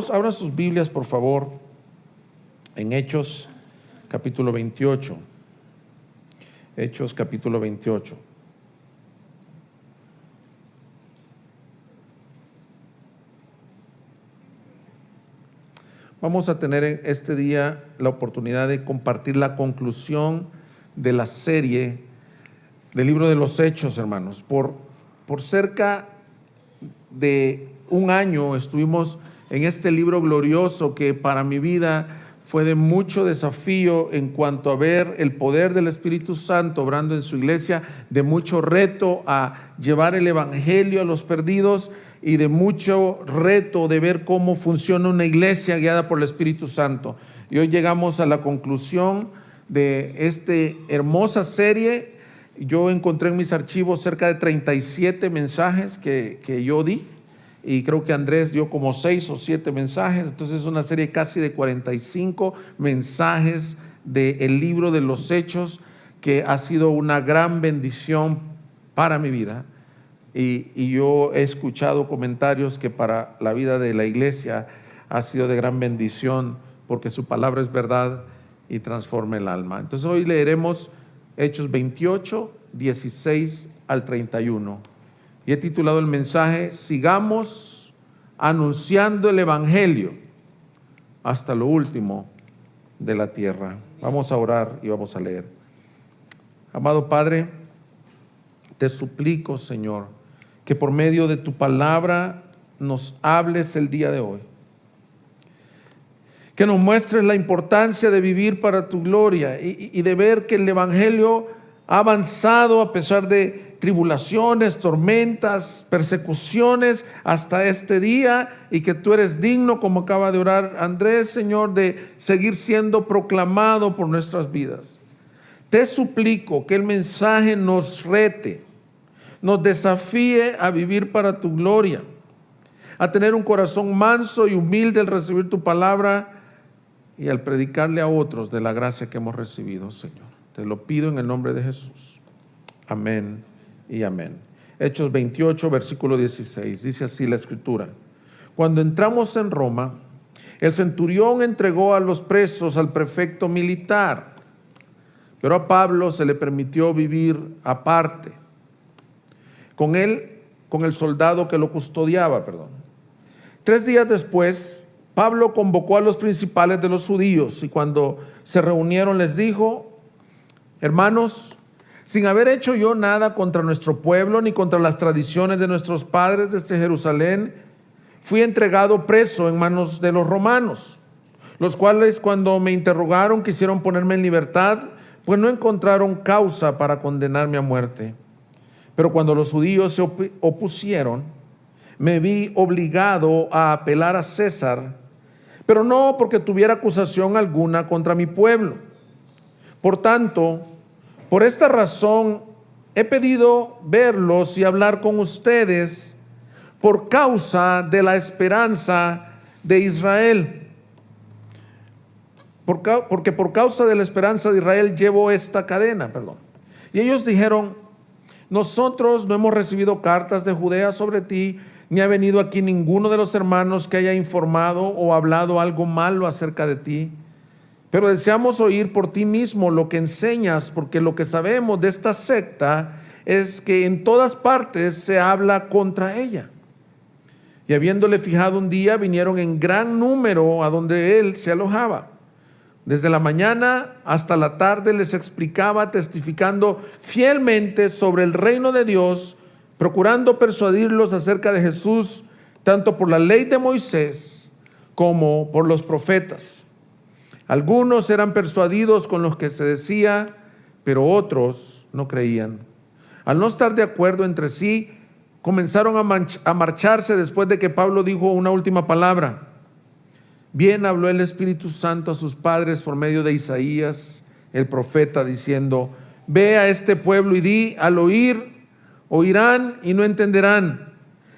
Hermanos, abran sus Biblias, por favor, en Hechos, capítulo 28. Hechos, capítulo 28. Vamos a tener en este día la oportunidad de compartir la conclusión de la serie del libro de los Hechos, hermanos. Por cerca de un año estuvimos en este libro glorioso que para mi vida fue de mucho desafío en cuanto a ver el poder del Espíritu Santo obrando en su iglesia, de mucho reto a llevar el evangelio a los perdidos y de mucho reto de ver cómo funciona una iglesia guiada por el Espíritu Santo. Y hoy llegamos a la conclusión de esta hermosa serie. Yo encontré en mis archivos cerca de 37 mensajes que yo di, y creo que Andrés dio como 6 o 7 mensajes. Entonces es una serie casi de 45 mensajes del libro de los Hechos, que ha sido una gran bendición para mi vida. Y yo he escuchado comentarios que para la vida de la iglesia ha sido de gran bendición, porque su palabra es verdad y transforma el alma. Entonces hoy leeremos Hechos 28, 16 al 31. Y he titulado el mensaje: sigamos anunciando el evangelio hasta lo último de la tierra. Vamos a orar y vamos a leer. Amado Padre, te suplico, Señor, que por medio de tu palabra nos hables el día de hoy. Que nos muestres la importancia de vivir para tu gloria y de ver que el evangelio ha avanzado a pesar de tribulaciones, tormentas, persecuciones hasta este día, y que tú eres digno, como acaba de orar Andrés, Señor, de seguir siendo proclamado por nuestras vidas. Te suplico que el mensaje nos rete, nos desafíe a vivir para tu gloria, a tener un corazón manso y humilde al recibir tu palabra y al predicarle a otros de la gracia que hemos recibido, Señor. Te lo pido en el nombre de Jesús. Amén y amén. Hechos 28, versículo 16. Dice así la Escritura: cuando entramos en Roma, el centurión entregó a los presos al prefecto militar, pero a Pablo se le permitió vivir aparte con el soldado que lo custodiaba. 3 días después, Pablo convocó a los principales de los judíos, y cuando se reunieron les dijo: hermanos, sin haber hecho yo nada contra nuestro pueblo ni contra las tradiciones de nuestros padres desde Jerusalén, fui entregado preso en manos de los romanos, los cuales, cuando me interrogaron, quisieron ponerme en libertad, pues no encontraron causa para condenarme a muerte. Pero cuando los judíos se opusieron, me vi obligado a apelar a César, pero no porque tuviera acusación alguna contra mi pueblo. Por tanto, por esta razón he pedido verlos y hablar con ustedes por causa de la esperanza de Israel. Porque por causa de la esperanza de Israel llevo esta cadena. Y ellos dijeron: nosotros no hemos recibido cartas de Judea sobre ti, ni ha venido aquí ninguno de los hermanos que haya informado o hablado algo malo acerca de ti. Pero deseamos oír por ti mismo lo que enseñas, porque lo que sabemos de esta secta es que en todas partes se habla contra ella. Y habiéndole fijado un día, vinieron en gran número a donde él se alojaba. Desde la mañana hasta la tarde les explicaba, testificando fielmente sobre el reino de Dios, procurando persuadirlos acerca de Jesús, tanto por la ley de Moisés como por los profetas. Algunos eran persuadidos con lo que se decía, pero otros no creían. Al no estar de acuerdo entre sí, comenzaron a marcharse después de que Pablo dijo una última palabra. Bien habló el Espíritu Santo a sus padres por medio de Isaías, el profeta, diciendo: ve a este pueblo y di, al oír, oirán y no entenderán,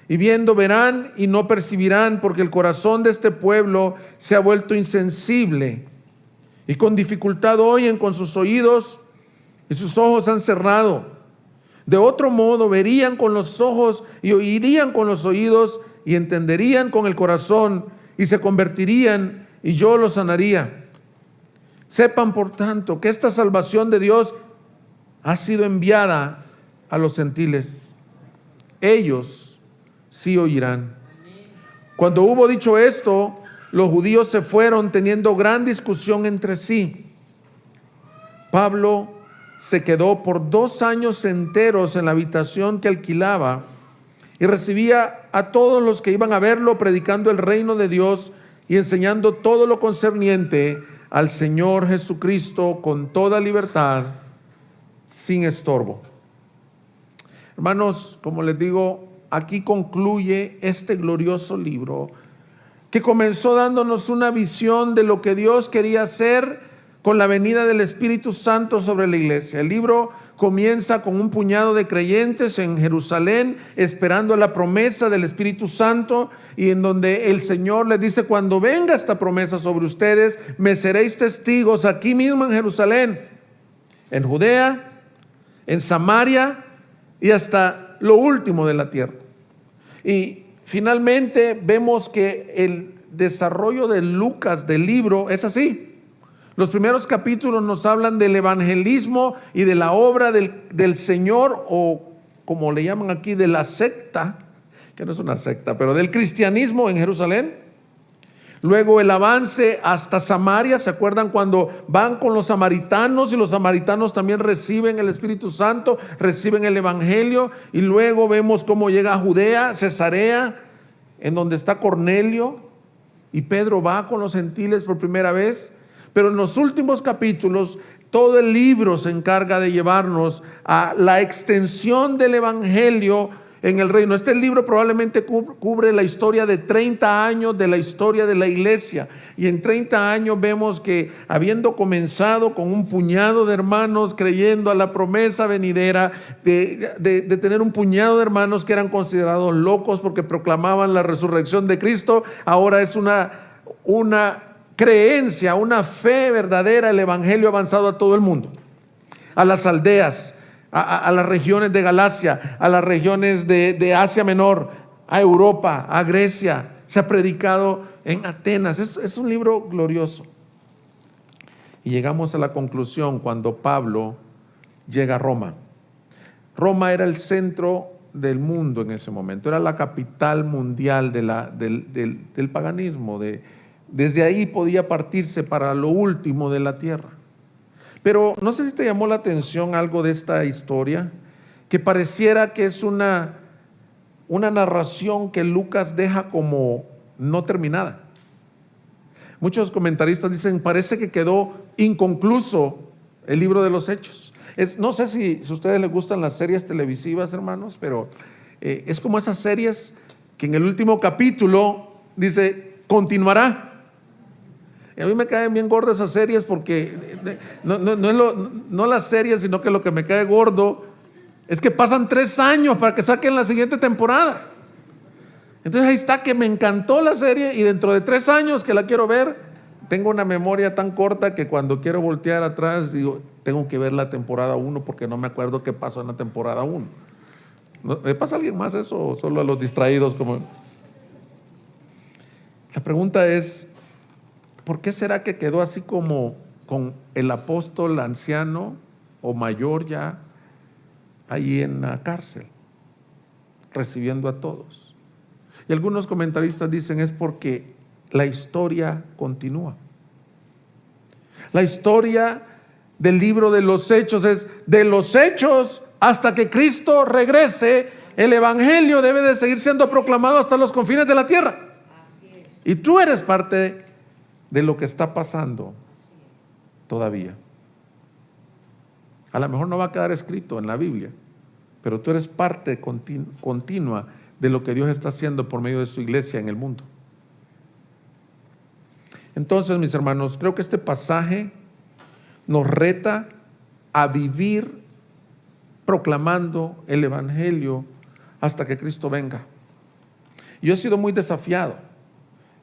y viendo verán y no percibirán, porque el corazón de este pueblo se ha vuelto insensible, y con dificultad oyen con sus oídos, y sus ojos han cerrado. De otro modo verían con los ojos y oirían con los oídos, y entenderían con el corazón, y se convertirían y yo los sanaría. Sepan, por tanto, que esta salvación de Dios ha sido enviada a los gentiles. Ellos sí oirán. Cuando hubo dicho esto, los judíos se fueron teniendo gran discusión entre sí. Pablo se quedó por 2 años enteros en la habitación que alquilaba y recibía a todos los que iban a verlo, predicando el reino de Dios y enseñando todo lo concerniente al Señor Jesucristo con toda libertad, sin estorbo. Hermanos, como les digo, aquí concluye este glorioso libro que comenzó dándonos una visión de lo que Dios quería hacer con la venida del Espíritu Santo sobre la iglesia. El libro comienza con un puñado de creyentes en Jerusalén esperando la promesa del Espíritu Santo, y en donde el Señor les dice: cuando venga esta promesa sobre ustedes, me seréis testigos aquí mismo en Jerusalén, en Judea, en Samaria y hasta lo último de la tierra. Y finalmente vemos que el desarrollo de Lucas, del libro, es así. Los primeros capítulos nos hablan del evangelismo y de la obra del Señor, o como le llaman aquí, de la secta, que no es una secta, pero del cristianismo en Jerusalén. Luego el avance hasta Samaria. ¿Se acuerdan cuando van con los samaritanos y los samaritanos también reciben el Espíritu Santo, reciben el evangelio? Y luego vemos cómo llega a Judea, Cesarea, en donde está Cornelio, y Pedro va con los gentiles por primera vez. Pero en los últimos capítulos, todo el libro se encarga de llevarnos a la extensión del evangelio en el reino. Este libro probablemente cubre la historia de 30 años de la historia de la iglesia. Y en 30 años vemos que, habiendo comenzado con un puñado de hermanos creyendo a la promesa venidera, de tener un puñado de hermanos que eran considerados locos porque proclamaban la resurrección de Cristo, ahora es una creencia, una fe verdadera. El evangelio ha avanzado a todo el mundo, a las aldeas, a las regiones de Galacia, a las regiones de Asia Menor, a Europa, a Grecia. Se ha predicado en Atenas. Es un libro glorioso. Y llegamos a la conclusión cuando Pablo llega a Roma. Roma era el centro del mundo en ese momento, era la capital mundial del paganismo. Desde ahí podía partirse para lo último de la tierra. Pero no sé si te llamó la atención algo de esta historia, que pareciera que es una narración que Lucas deja como no terminada. Muchos comentaristas dicen: parece que quedó inconcluso el libro de los Hechos. No sé si a ustedes les gustan las series televisivas, hermanos, pero es como esas series que en el último capítulo dice: continuará. Y a mí me caen bien gordas esas series, porque no las series, sino que lo que me cae gordo es que pasan 3 años para que saquen la siguiente temporada. Entonces ahí está, que me encantó la serie, y dentro de 3 años que la quiero ver, tengo una memoria tan corta que cuando quiero voltear atrás digo: tengo que ver la temporada 1 porque no me acuerdo qué pasó en la temporada 1. ¿Le pasa a alguien más eso, o solo a los distraídos como? La pregunta es: ¿por qué será que quedó así como con el apóstol anciano o mayor ya ahí en la cárcel, recibiendo a todos? Y algunos comentaristas dicen: es porque la historia continúa. La historia del libro de los Hechos es de los Hechos hasta que Cristo regrese. El evangelio debe de seguir siendo proclamado hasta los confines de la tierra. Y tú eres parte de lo que está pasando todavía. A lo mejor no va a quedar escrito en la Biblia, pero tú eres parte continua de lo que Dios está haciendo por medio de su iglesia en el mundo. Entonces, mis hermanos, creo que este pasaje nos reta a vivir proclamando el evangelio hasta que Cristo venga. Yo he sido muy desafiado,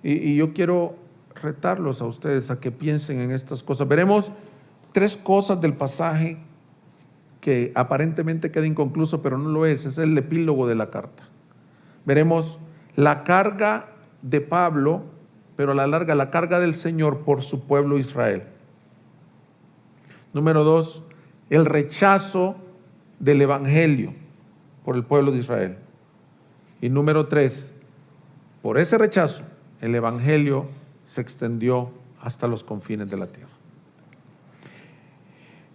y yo quiero retarlos a ustedes a que piensen en estas cosas. Veremos 3 cosas del pasaje que aparentemente queda inconcluso, pero no lo es. Es el epílogo de la carta. Veremos la carga de Pablo pero a la larga la carga del Señor por su pueblo Israel. Número 2, el rechazo del evangelio por el pueblo de Israel. Y número 3, por ese rechazo, el evangelio se extendió hasta los confines de la tierra.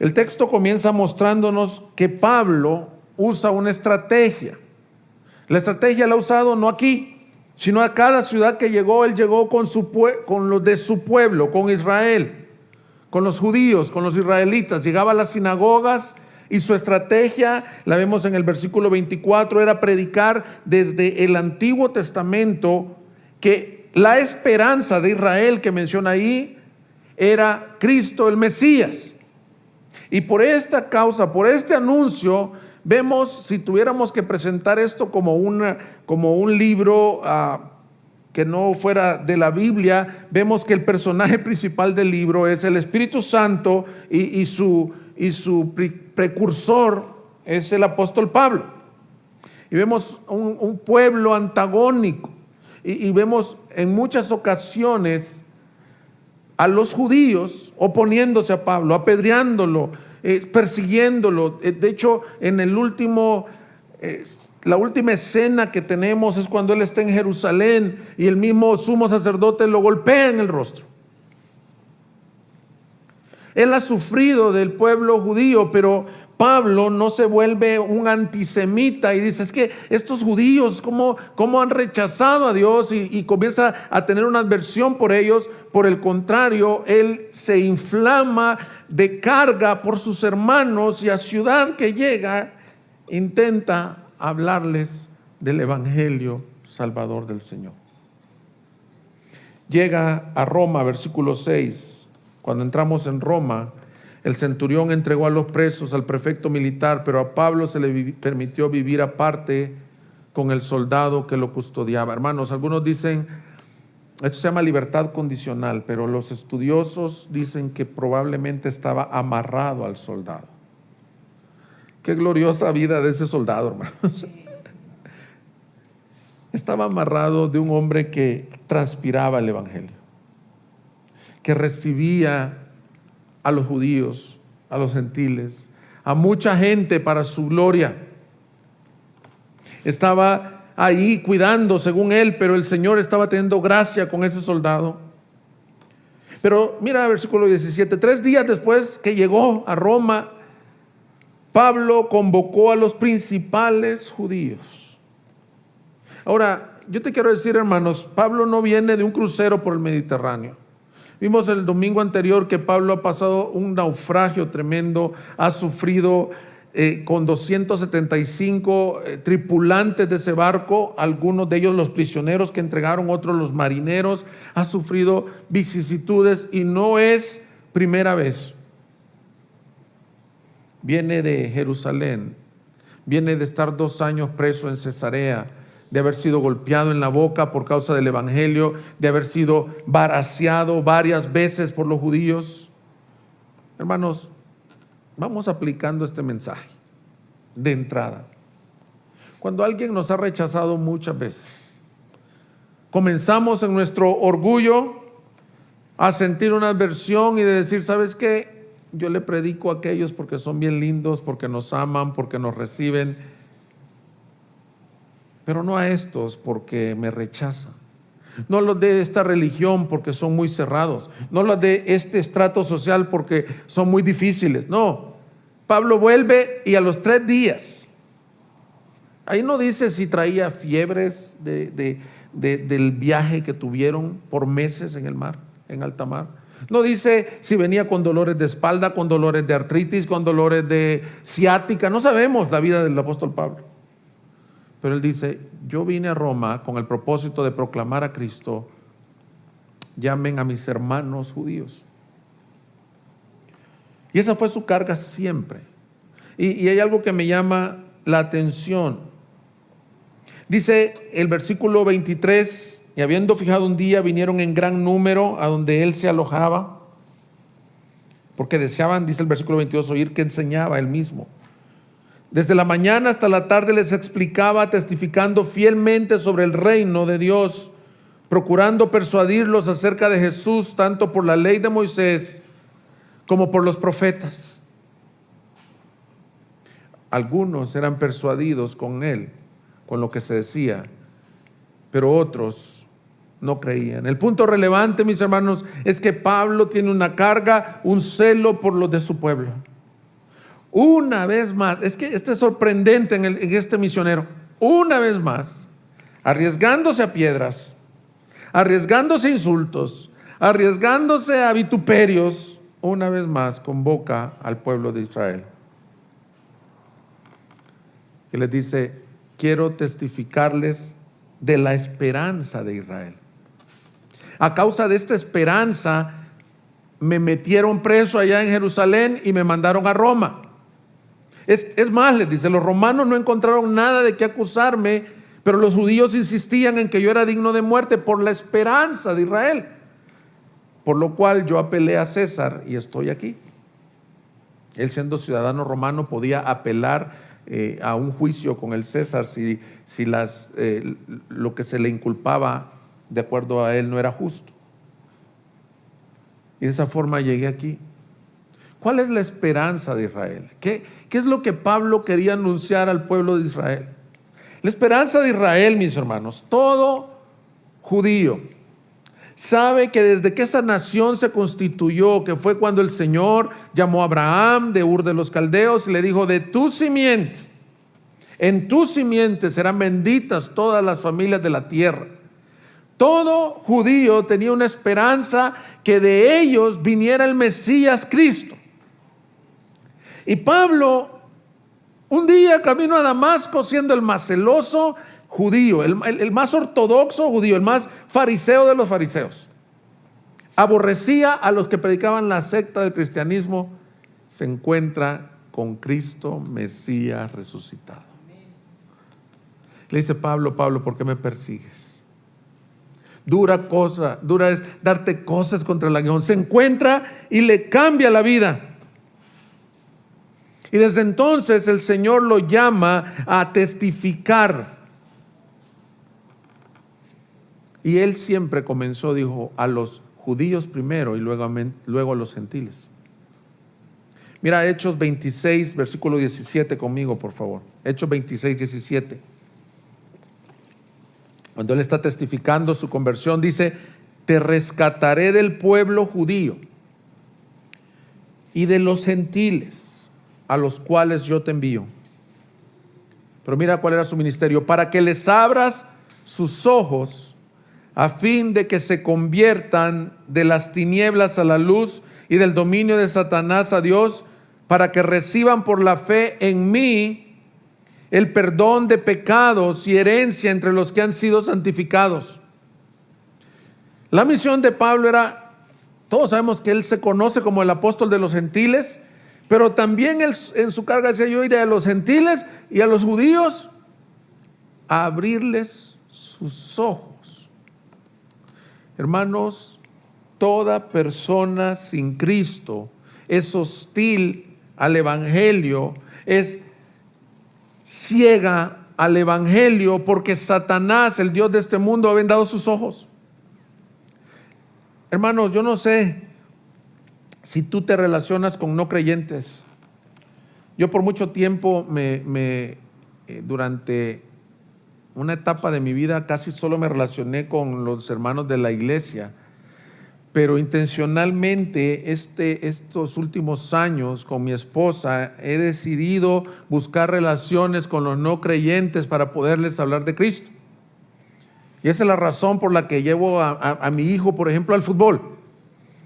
El texto comienza mostrándonos que Pablo usa una estrategia. La estrategia la ha usado no aquí, sino a cada ciudad que llegó. Él llegó con los de su pueblo, con Israel, con los judíos, con los israelitas. Llegaba a las sinagogas y su estrategia, la vemos en el versículo 24, era predicar desde el Antiguo Testamento que la esperanza de Israel que menciona ahí era Cristo el Mesías. Y por esta causa, por este anuncio, vemos, si tuviéramos que presentar esto como un libro que no fuera de la Biblia, vemos que el personaje principal del libro es el Espíritu Santo y su precursor es el apóstol Pablo. Y vemos un pueblo antagónico y vemos en muchas ocasiones a los judíos oponiéndose a Pablo, apedreándolo, persiguiéndolo. De hecho, en la última escena que tenemos es cuando él está en Jerusalén y el mismo sumo sacerdote lo golpea en el rostro. Él ha sufrido del pueblo judío, pero Pablo no se vuelve un antisemita y dice, es que estos judíos, ¿cómo han rechazado a Dios? Y comienza a tener una adversión por ellos. Por el contrario, él se inflama de carga por sus hermanos y a ciudad que llega, intenta hablarles del evangelio salvador del Señor. Llega a Roma, versículo 6. Cuando entramos en Roma, el centurión entregó a los presos al prefecto militar, pero a Pablo se le permitió vivir aparte con el soldado que lo custodiaba. Hermanos, algunos dicen, esto se llama libertad condicional, pero los estudiosos dicen que probablemente estaba amarrado al soldado. Qué gloriosa vida de ese soldado, hermanos. Estaba amarrado de un hombre que transpiraba el evangelio, que recibía a los judíos, a los gentiles, a mucha gente para su gloria. Estaba ahí cuidando según él, pero el Señor estaba teniendo gracia con ese soldado. Pero mira versículo 17, 3 días después que llegó a Roma, Pablo convocó a los principales judíos. Ahora, yo te quiero decir, hermanos, Pablo no viene de un crucero por el Mediterráneo. Vimos el domingo anterior que Pablo ha pasado un naufragio tremendo, ha sufrido con 275 tripulantes de ese barco, algunos de ellos los prisioneros que entregaron, otros los marineros, ha sufrido vicisitudes y no es primera vez. Viene de Jerusalén, viene de estar 2 años preso en Cesarea, de haber sido golpeado en la boca por causa del evangelio, de haber sido varaseado varias veces por los judíos. Hermanos, vamos aplicando este mensaje de entrada. Cuando alguien nos ha rechazado muchas veces, comenzamos en nuestro orgullo a sentir una aversión y de decir, ¿sabes qué? Yo le predico a aquellos porque son bien lindos, porque nos aman, porque nos reciben, pero no a estos porque me rechazan. No los de esta religión porque son muy cerrados. No los de este estrato social porque son muy difíciles. No, Pablo vuelve y a los 3 días, ahí no dice si traía fiebres del viaje que tuvieron por meses en el mar, en alta mar. No dice si venía con dolores de espalda, con dolores de artritis, con dolores de ciática. No sabemos la vida del apóstol Pablo. Pero él dice, yo vine a Roma con el propósito de proclamar a Cristo, llamen a mis hermanos judíos. Y esa fue su carga siempre. Y hay algo que me llama la atención. Dice el versículo 23, y habiendo fijado un día, vinieron en gran número a donde él se alojaba, porque deseaban, dice el versículo 22, oír que enseñaba él mismo. Desde la mañana hasta la tarde les explicaba, testificando fielmente sobre el reino de Dios. procurando persuadirlos acerca de Jesús, tanto por la ley de Moisés como por los profetas. Algunos eran persuadidos con él, con lo que se decía, pero otros no creían. El punto relevante, mis hermanos, es que Pablo tiene una carga, un celo por los de su pueblo. Una vez más, es que este es sorprendente en este misionero. Una vez más, arriesgándose a piedras, arriesgándose a insultos, arriesgándose a vituperios, una vez más convoca al pueblo de Israel. Y les dice: quiero testificarles de la esperanza de Israel. A causa de esta esperanza, me metieron preso allá en Jerusalén y me mandaron a Roma. Es más, les dice, los romanos no encontraron nada de qué acusarme, pero los judíos insistían en que yo era digno de muerte por la esperanza de Israel. Por lo cual yo apelé a César y estoy aquí. Él, siendo ciudadano romano, podía apelar a un juicio con el César si lo que se le inculpaba de acuerdo a él no era justo. Y de esa forma llegué aquí. ¿Cuál es la esperanza de Israel? ¿Qué es lo que Pablo quería anunciar al pueblo de Israel? La esperanza de Israel, mis hermanos, todo judío sabe que desde que esa nación se constituyó, que fue cuando el Señor llamó a Abraham de Ur de los Caldeos y le dijo: de tu simiente, en tu simiente serán benditas todas las familias de la tierra. Todo judío tenía una esperanza que de ellos viniera el Mesías Cristo. Y Pablo, un día camino a Damasco, siendo el más celoso judío, el más ortodoxo judío, el más fariseo de los fariseos, aborrecía a los que predicaban la secta del cristianismo, se encuentra con Cristo Mesías resucitado. Le dice: Pablo, ¿por qué me persigues? Dura es darte cosas contra el aguijón. Se encuentra y le cambia la vida. Y desde entonces el Señor lo llama a testificar. Y él siempre comenzó, dijo, a los judíos primero y luego a los gentiles. Mira Hechos 26, versículo 17 conmigo, por favor. Hechos 26, 17. Cuando él está testificando su conversión, dice: te rescataré del pueblo judío y de los gentiles a los cuales yo te envío. Pero mira cuál era su ministerio: para que les abras sus ojos, a fin de que se conviertan de las tinieblas a la luz y del dominio de Satanás a Dios, para que reciban por la fe en mí el perdón de pecados y herencia entre los que han sido santificados. La misión de Pablo era, todos sabemos que él se conoce como el apóstol de los gentiles, pero también él, en su carga decía: yo iré a los gentiles y a los judíos a abrirles sus ojos. Hermanos, toda persona sin Cristo es hostil al evangelio, es ciega al evangelio, porque Satanás, el Dios de este mundo, ha vendado sus ojos. Hermanos, yo no sé si tú te relacionas con no creyentes. Yo por mucho tiempo durante una etapa de mi vida casi solo me relacioné con los hermanos de la iglesia, pero intencionalmente estos últimos años con mi esposa he decidido buscar relaciones con los no creyentes para poderles hablar de Cristo. Y esa es la razón por la que llevo a mi hijo, por ejemplo, al fútbol.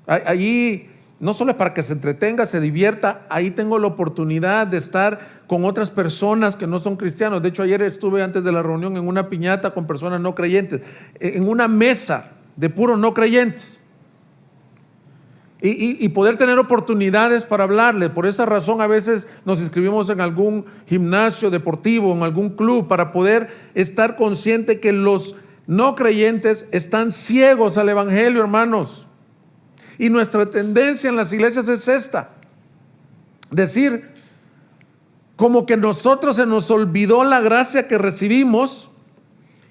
Allí no solo es para que se entretenga, se divierta, ahí tengo la oportunidad de estar con otras personas que no son cristianos. De hecho, ayer estuve antes de la reunión en una piñata con personas no creyentes, en una mesa de puros no creyentes. Y poder tener oportunidades para hablarle. Por esa razón a veces nos inscribimos en algún gimnasio deportivo, en algún club, para poder estar consciente que los no creyentes están ciegos al evangelio, hermanos. Y nuestra tendencia en las iglesias es esta: decir, como que nosotros se nos olvidó la gracia que recibimos,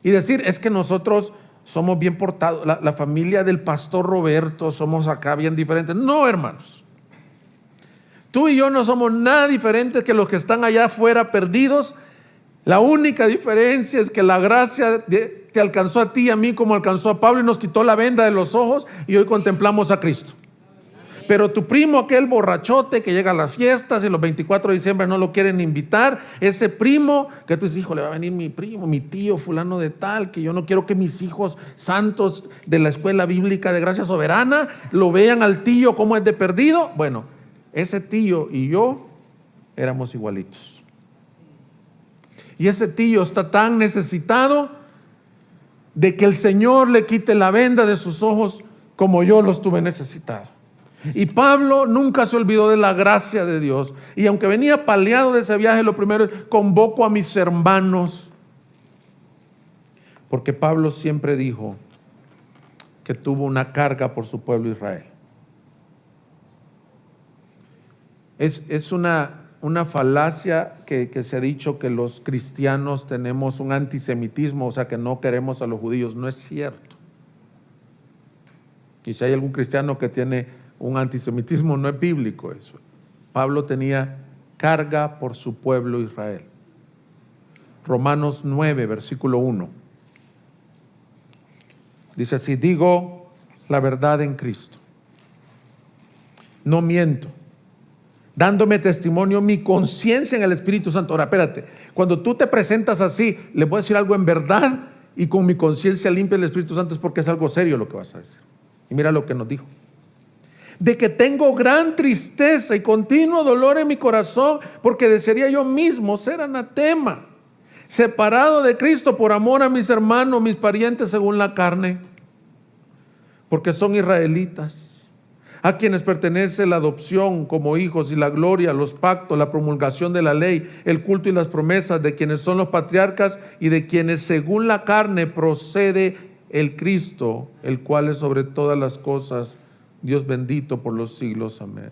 y decir, es que nosotros somos bien portados, la familia del pastor Roberto, somos acá bien diferentes. No, hermanos. Tú y yo no somos nada diferentes que los que están allá afuera perdidos. La única diferencia es que la gracia te alcanzó a ti y a mí como alcanzó a Pablo y nos quitó la venda de los ojos y hoy contemplamos a Cristo. Pero tu primo, aquel borrachote que llega a las fiestas y los 24 de diciembre no lo quieren invitar, ese primo que tú dices, hijo, le va a venir mi primo, mi tío fulano de tal, que yo no quiero que mis hijos santos de la escuela bíblica de Gracia Soberana lo vean al tío como es de perdido. Bueno, ese tío y yo éramos igualitos. Y ese tío está tan necesitado de que el Señor le quite la venda de sus ojos como yo lo estuve necesitado. Y Pablo nunca se olvidó de la gracia de Dios. Y aunque venía paleado de ese viaje, lo primero es: convoco a mis hermanos. Porque Pablo siempre dijo que tuvo una carga por su pueblo Israel. Es una falacia que se ha dicho que los cristianos tenemos un antisemitismo, o sea que no queremos a los judíos. No es cierto. Y si hay algún cristiano que tiene un antisemitismo, no es bíblico eso. Pablo tenía carga por su pueblo Israel. Romanos 9, versículo 1. Dice así: digo la verdad en Cristo, no miento, dándome testimonio mi conciencia en el Espíritu Santo. Ahora, espérate, cuando tú te presentas así, le voy a decir algo en verdad y con mi conciencia limpia el Espíritu Santo, es porque es algo serio lo que vas a decir. Y mira lo que nos dijo: de que tengo gran tristeza y continuo dolor en mi corazón, porque desearía yo mismo ser anatema, separado de Cristo por amor a mis hermanos, mis parientes según la carne, porque son israelitas, a quienes pertenece la adopción como hijos y la gloria, los pactos, la promulgación de la ley, el culto y las promesas, de quienes son los patriarcas y de quienes según la carne procede el Cristo, el cual es sobre todas las cosas, Dios bendito por los siglos. Amén.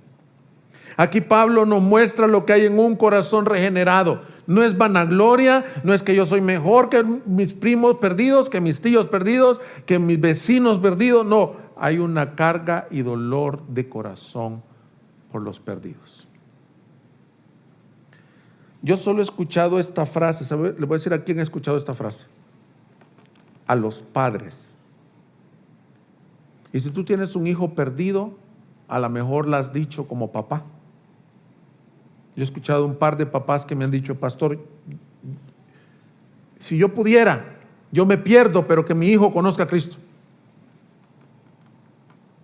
Aquí Pablo nos muestra lo que hay en un corazón regenerado. No es vanagloria, no es que yo soy mejor que mis primos perdidos, que mis tíos perdidos, que mis vecinos perdidos. No, hay una carga y dolor de corazón por los perdidos. Yo solo he escuchado esta frase, ¿sabe? Le voy a decir a quién he escuchado esta frase: a los padres. Y si tú tienes un hijo perdido, a lo mejor lo has dicho como papá. Yo he escuchado un par de papás que me han dicho: pastor, si yo pudiera, yo me pierdo, pero que mi hijo conozca a Cristo.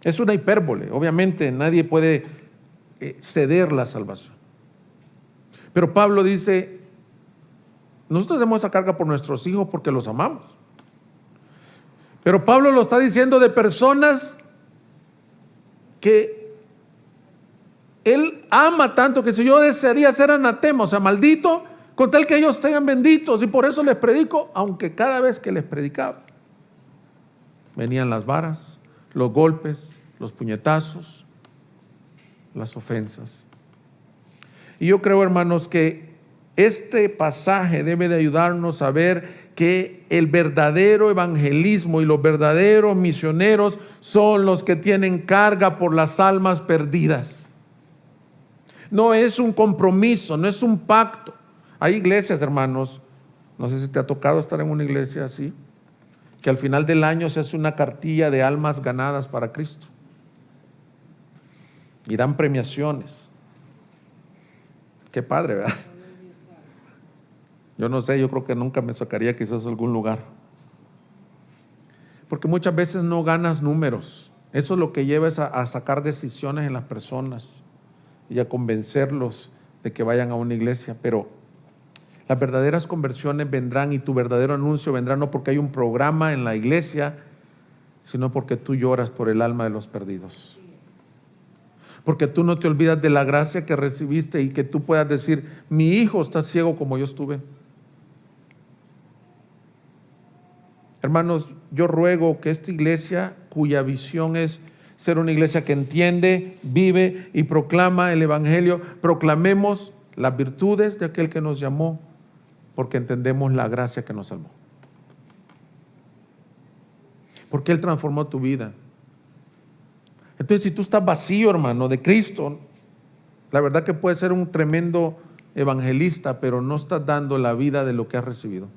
Es una hipérbole, obviamente nadie puede ceder la salvación. Pero Pablo dice: nosotros tenemos esa carga por nuestros hijos porque los amamos. Pero Pablo lo está diciendo de personas que él ama tanto que si yo desearía ser anatema, o sea, maldito, con tal que ellos tengan benditos, y por eso les predico, aunque cada vez que les predicaba venían las varas, los golpes, los puñetazos, las ofensas. Y yo creo, hermanos, que este pasaje debe de ayudarnos a ver que el verdadero evangelismo y los verdaderos misioneros son los que tienen carga por las almas perdidas. No es un compromiso, no es un pacto. Hay iglesias, hermanos, no sé si te ha tocado estar en una iglesia así, que al final del año se hace una cartilla de almas ganadas para Cristo y dan premiaciones. Qué padre, ¿verdad? Yo no sé, yo creo que nunca me sacaría quizás a algún lugar. Porque muchas veces no ganas números. Eso es lo que lleva a sacar decisiones en las personas y a convencerlos de que vayan a una iglesia. Pero las verdaderas conversiones vendrán y tu verdadero anuncio vendrá no porque hay un programa en la iglesia, sino porque tú lloras por el alma de los perdidos. Porque tú no te olvidas de la gracia que recibiste y que tú puedas decir: mi hijo está ciego como yo estuve. Hermanos, yo ruego que esta iglesia, cuya visión es ser una iglesia que entiende, vive y proclama el evangelio, proclamemos las virtudes de aquel que nos llamó, porque entendemos la gracia que nos salvó. porque Él transformó tu vida. Entonces, si tú estás vacío, hermano, de Cristo, la verdad que puedes ser un tremendo evangelista, pero no estás dando la vida de lo que has recibido.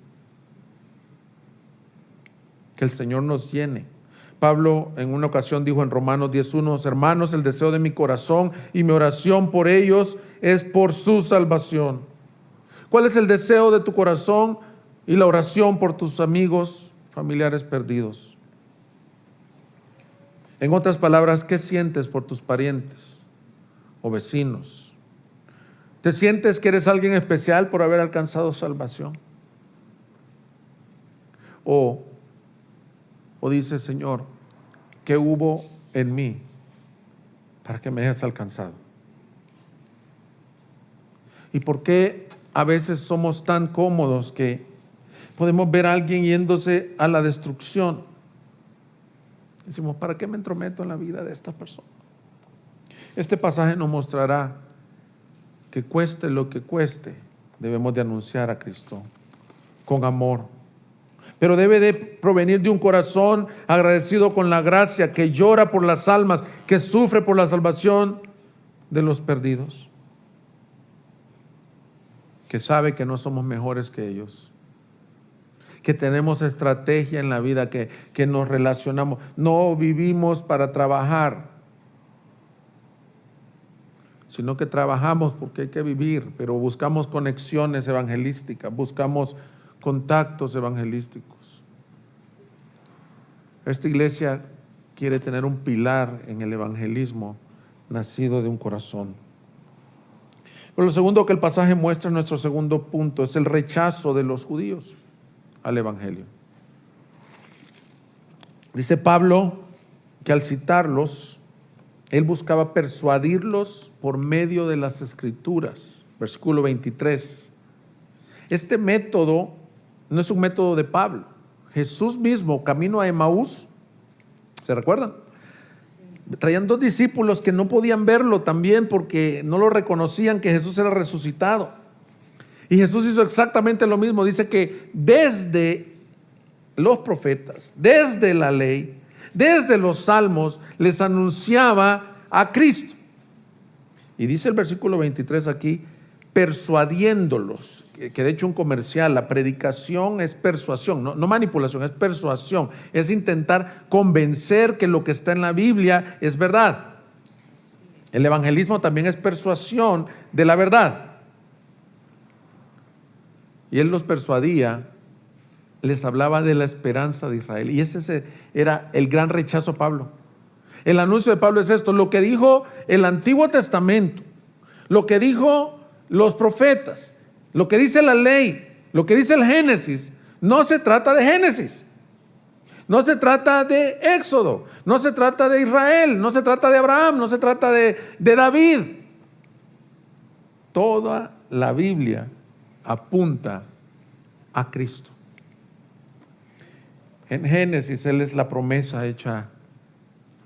Que el Señor nos llene. Pablo en una ocasión dijo en Romanos 10:1: hermanos, el deseo de mi corazón y mi oración por ellos es por su salvación. ¿Cuál es el deseo de tu corazón y la oración por tus amigos, familiares perdidos? En otras palabras, ¿qué sientes por tus parientes o vecinos? ¿Te sientes que eres alguien especial por haber alcanzado salvación? O dices, Señor, ¿qué hubo en mí para que me hayas alcanzado? ¿Y por qué a veces somos tan cómodos que podemos ver a alguien yéndose a la destrucción? Decimos, ¿para qué me entrometo en la vida de esta persona? Este pasaje nos mostrará que cueste lo que cueste, debemos de anunciar a Cristo con amor. Pero debe de provenir de un corazón agradecido con la gracia, que llora por las almas, que sufre por la salvación de los perdidos, que sabe que no somos mejores que ellos, que tenemos estrategia en la vida, que nos relacionamos. No vivimos para trabajar, sino que trabajamos porque hay que vivir, pero buscamos conexiones evangelísticas, buscamos contactos evangelísticos. Esta iglesia quiere tener un pilar en el evangelismo nacido de un corazón. Pero lo segundo que el pasaje muestra, nuestro segundo punto, es el rechazo de los judíos al evangelio. Dice Pablo que al citarlos, él buscaba persuadirlos por medio de las Escrituras. Versículo 23. Este método no es un método de Pablo. Jesús mismo, camino a Emaús, ¿se recuerdan? Traían 2 discípulos que no podían verlo también porque no lo reconocían que Jesús era resucitado. Y Jesús hizo exactamente lo mismo. Dice que desde los profetas, desde la ley, desde los salmos, les anunciaba a Cristo. Y dice el versículo 23 aquí, persuadiéndolos, que de hecho un comercial, la predicación es persuasión, no manipulación, es persuasión, es intentar convencer que lo que está en la Biblia es verdad. El evangelismo también es persuasión de la verdad. Y él los persuadía, les hablaba de la esperanza de Israel, y ese era el gran rechazo a Pablo. El anuncio de Pablo es esto: lo que dijo el Antiguo Testamento, lo que dijo los profetas, lo que dice la ley, lo que dice el Génesis, no se trata de Génesis, no se trata de Éxodo, no se trata de Israel, no se trata de Abraham, no se trata de David. Toda la Biblia apunta a Cristo. En Génesis Él es la promesa hecha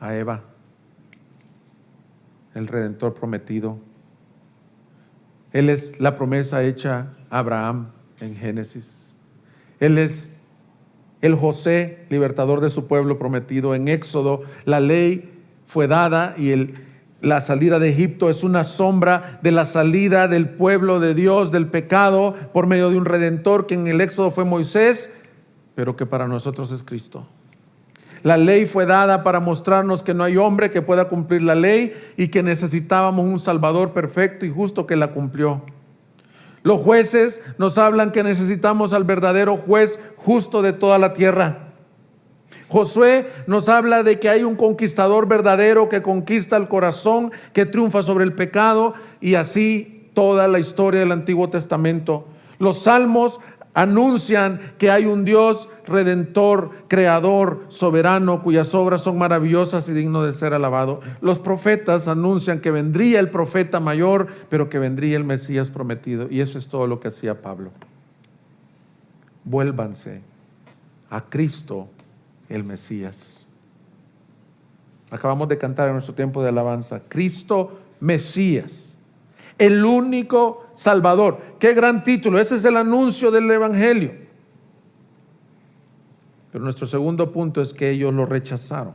a Eva, el Redentor prometido. Él es la promesa hecha a Abraham en Génesis. Él es el José, libertador de su pueblo prometido. En Éxodo la ley fue dada y la salida de Egipto es una sombra de la salida del pueblo de Dios del pecado por medio de un Redentor que en el Éxodo fue Moisés, pero que para nosotros es Cristo. La ley fue dada para mostrarnos que no hay hombre que pueda cumplir la ley y que necesitábamos un Salvador perfecto y justo que la cumplió. Los jueces nos hablan que necesitamos al verdadero juez justo de toda la tierra. Josué nos habla de que hay un conquistador verdadero que conquista el corazón, que triunfa sobre el pecado, y así toda la historia del Antiguo Testamento. Los salmos anuncian que hay un Dios redentor, creador, soberano, cuyas obras son maravillosas y digno de ser alabado. Los profetas anuncian que vendría el profeta mayor, pero que vendría el Mesías prometido. Y eso es todo lo que hacía Pablo. Vuélvanse a Cristo el Mesías. Acabamos de cantar en nuestro tiempo de alabanza, Cristo Mesías, el único Salvador. Qué gran título, ese es el anuncio del Evangelio. Pero nuestro segundo punto es que ellos lo rechazaron.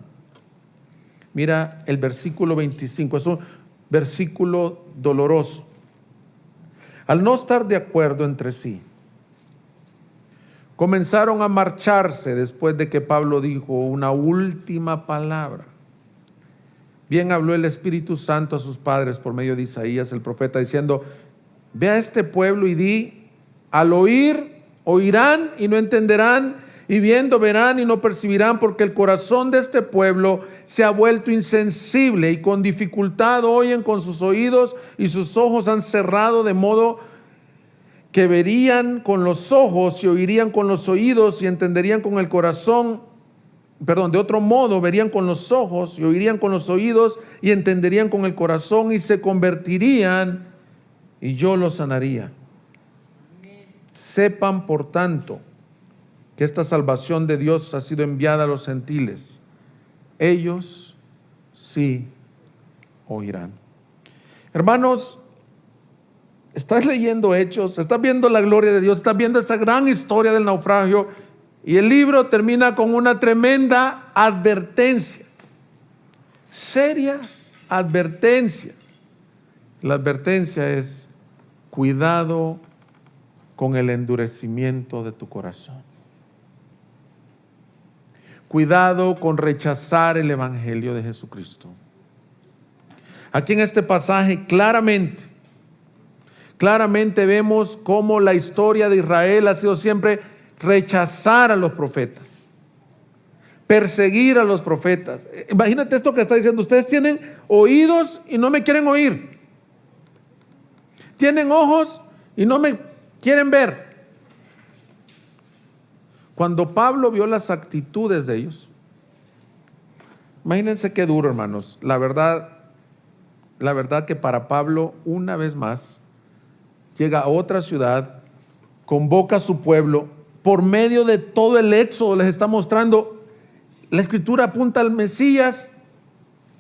Mira el versículo 25, es un versículo doloroso. Al no estar de acuerdo entre sí, comenzaron a marcharse después de que Pablo dijo una última palabra. Bien habló el Espíritu Santo a sus padres por medio de Isaías, el profeta, diciendo: ve a este pueblo y di, al oír, oirán y no entenderán, y viendo verán y no percibirán, porque el corazón de este pueblo se ha vuelto insensible y con dificultad oyen con sus oídos y sus ojos han cerrado, de modo que verían con los ojos y oirían con los oídos y entenderían con el corazón. De otro modo, verían con los ojos y oirían con los oídos y entenderían con el corazón y se convertirían y yo los sanaría. Sepan, por tanto, que esta salvación de Dios ha sido enviada a los gentiles. Ellos sí oirán. Hermanos, estás leyendo Hechos, estás viendo la gloria de Dios, estás viendo esa gran historia del naufragio, y el libro termina con una tremenda advertencia, seria advertencia. La advertencia es: cuidado con el endurecimiento de tu corazón. Cuidado con rechazar el Evangelio de Jesucristo. Aquí en este pasaje claramente vemos cómo la historia de Israel ha sido siempre rechazar a los profetas, perseguir a los profetas. Imagínate esto que está diciendo: ustedes tienen oídos y no me quieren oír, tienen ojos y no me quieren ver. Cuando Pablo vio las actitudes de ellos, imagínense qué duro, hermanos. La verdad que para Pablo, una vez más, llega a otra ciudad, convoca a su pueblo, por medio de todo el éxodo les está mostrando, la Escritura apunta al Mesías,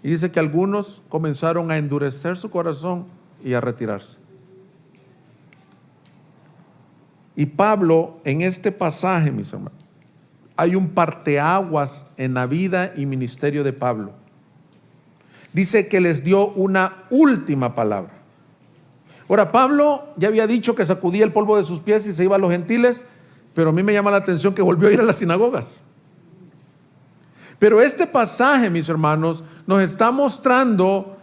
y dice que algunos comenzaron a endurecer su corazón y a retirarse. Y Pablo, en este pasaje, mis hermanos, hay un parteaguas en la vida y ministerio de Pablo. Dice que les dio una última palabra. Ahora, Pablo ya había dicho que sacudía el polvo de sus pies y se iba a los gentiles, pero a mí me llama la atención que volvió a ir a las sinagogas. Pero este pasaje, mis hermanos, nos está mostrando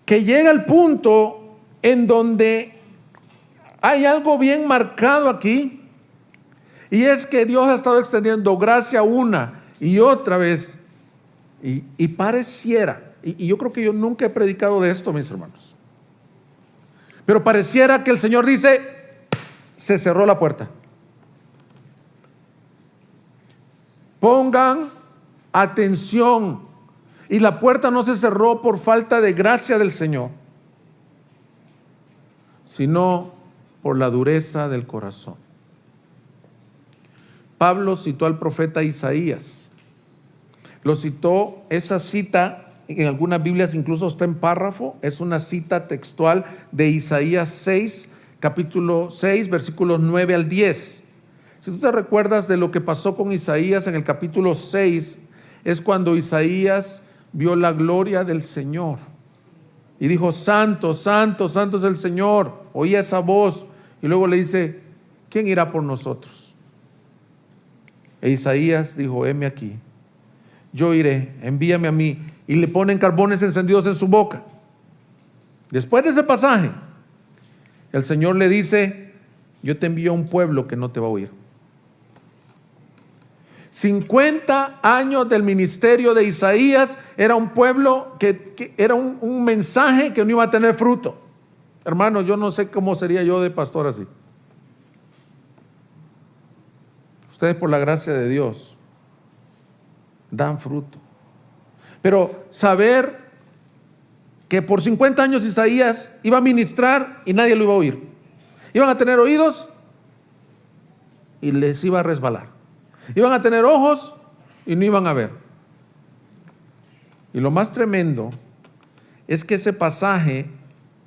que llega el punto en donde hay algo bien marcado aquí, y es que Dios ha estado extendiendo gracia una y otra vez, y pareciera, y yo creo que yo nunca he predicado de esto, mis hermanos, pero pareciera que el Señor dice: se cerró la puerta. Pongan atención, y la puerta no se cerró por falta de gracia del Señor, sino por la dureza del corazón. Pablo citó al profeta Isaías. Lo citó, esa cita en algunas Biblias incluso está en párrafo, es una cita textual de Isaías 6, capítulo 6, versículos 9 al 10. Si tú te recuerdas de lo que pasó con Isaías en el capítulo 6, es cuando Isaías vio la gloria del Señor y dijo: santo, santo, santo es el Señor. Oía esa voz y luego le dice: ¿quién irá por nosotros? E Isaías dijo: heme aquí, yo iré, envíame a mí. Y le ponen carbones encendidos en su boca. Después de ese pasaje, el Señor le dice: yo te envío a un pueblo que no te va a oír. 50 años del ministerio de Isaías, era un pueblo que era un mensaje que no iba a tener fruto. Hermano, yo no sé cómo sería yo de pastor así. Ustedes, por la gracia de Dios, dan fruto. Pero saber que por 50 años Isaías iba a ministrar y nadie lo iba a oír. Iban a tener oídos y les iba a resbalar. Iban a tener ojos y no iban a ver. Y lo más tremendo es que ese pasaje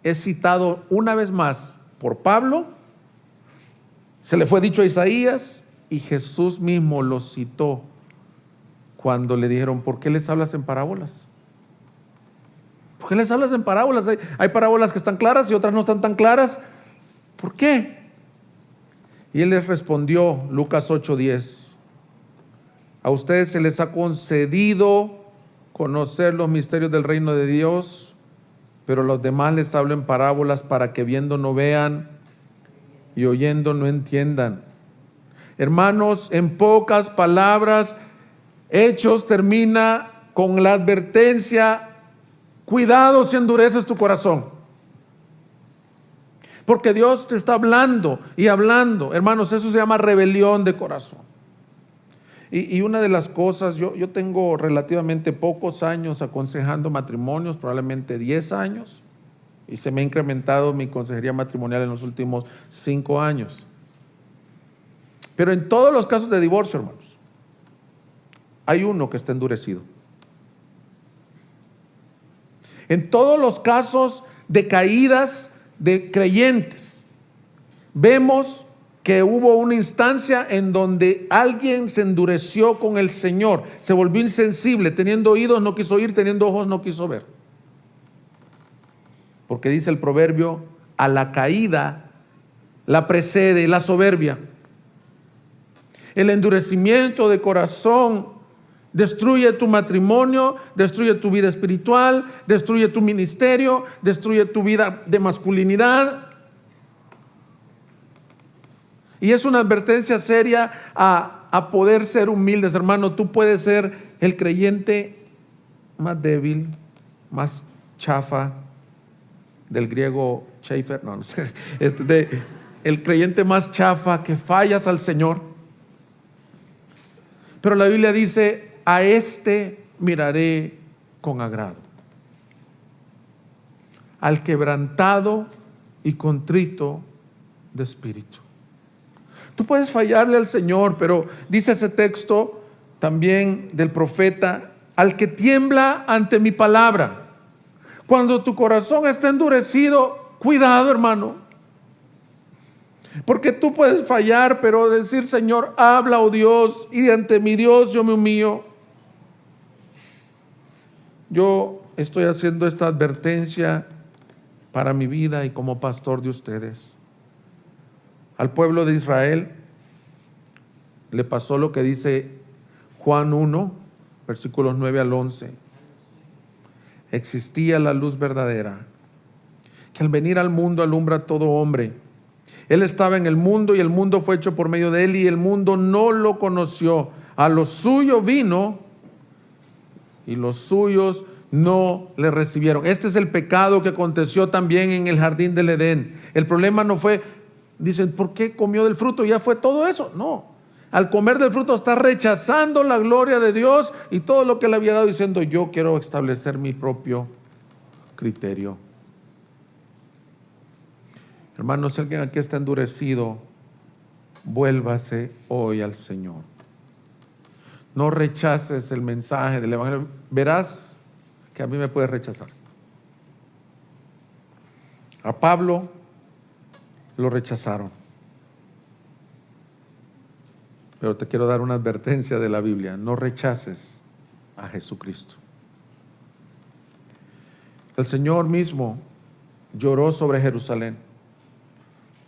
es citado una vez más por Pablo. Se le fue dicho a Isaías, y Jesús mismo los citó cuando le dijeron: ¿por qué les hablas en parábolas? ¿Por qué les hablas en parábolas? Hay parábolas que están claras y otras no están tan claras. ¿Por qué? Y él les respondió, Lucas 8:10: a ustedes se les ha concedido conocer los misterios del reino de Dios, pero a los demás les hablo en parábolas para que viendo no vean y oyendo no entiendan. Hermanos, en pocas palabras, Hechos termina con la advertencia: cuidado si endureces tu corazón. Porque Dios te está hablando y hablando. Hermanos, eso se llama rebelión de corazón. Y una de las cosas, yo tengo relativamente pocos años aconsejando matrimonios, probablemente 10 años, y se me ha incrementado mi consejería matrimonial en los últimos 5 años. Pero en todos los casos de divorcio, hermanos, hay uno que está endurecido. En todos los casos de caídas de creyentes, vemos que hubo una instancia en donde alguien se endureció con el Señor, se volvió insensible, teniendo oídos no quiso oír, teniendo ojos no quiso ver. Porque dice el proverbio: a la caída la precede la soberbia. El endurecimiento de corazón destruye tu matrimonio, destruye tu vida espiritual, destruye tu ministerio, destruye tu vida de masculinidad. Y es una advertencia seria a poder ser humildes, hermano. Tú puedes ser el creyente más débil, más chafa, del griego Schaefer, no sé, el creyente más chafa, que fallas al Señor. Pero la Biblia dice: a este miraré con agrado, al quebrantado y contrito de espíritu. Tú puedes fallarle al Señor, pero dice ese texto también del profeta: al que tiembla ante mi palabra. Cuando tu corazón está endurecido, cuidado, hermano, porque tú puedes fallar, pero decir: Señor, habla, oh Dios, y ante mi Dios yo me humillo. Yo estoy haciendo esta advertencia para mi vida y como pastor de ustedes. Al pueblo de Israel le pasó lo que dice Juan 1, versículos 9 al 11. Existía la luz verdadera, que al venir al mundo alumbra a todo hombre. Él estaba en el mundo y el mundo fue hecho por medio de él y el mundo no lo conoció. A lo suyo vino y los suyos no le recibieron. Este es el pecado que aconteció también en el jardín del Edén. El problema no fue, dicen, ¿por qué comió del fruto? Ya fue todo eso. No, al comer del fruto está rechazando la gloria de Dios y todo lo que le había dado, diciendo: yo quiero establecer mi propio criterio. Hermanos, si alguien aquí está endurecido, vuélvase hoy al Señor. No rechaces el mensaje del Evangelio. Verás que a mí me puedes rechazar. A Pablo lo rechazaron. Pero te quiero dar una advertencia de la Biblia: no rechaces a Jesucristo. El Señor mismo lloró sobre Jerusalén.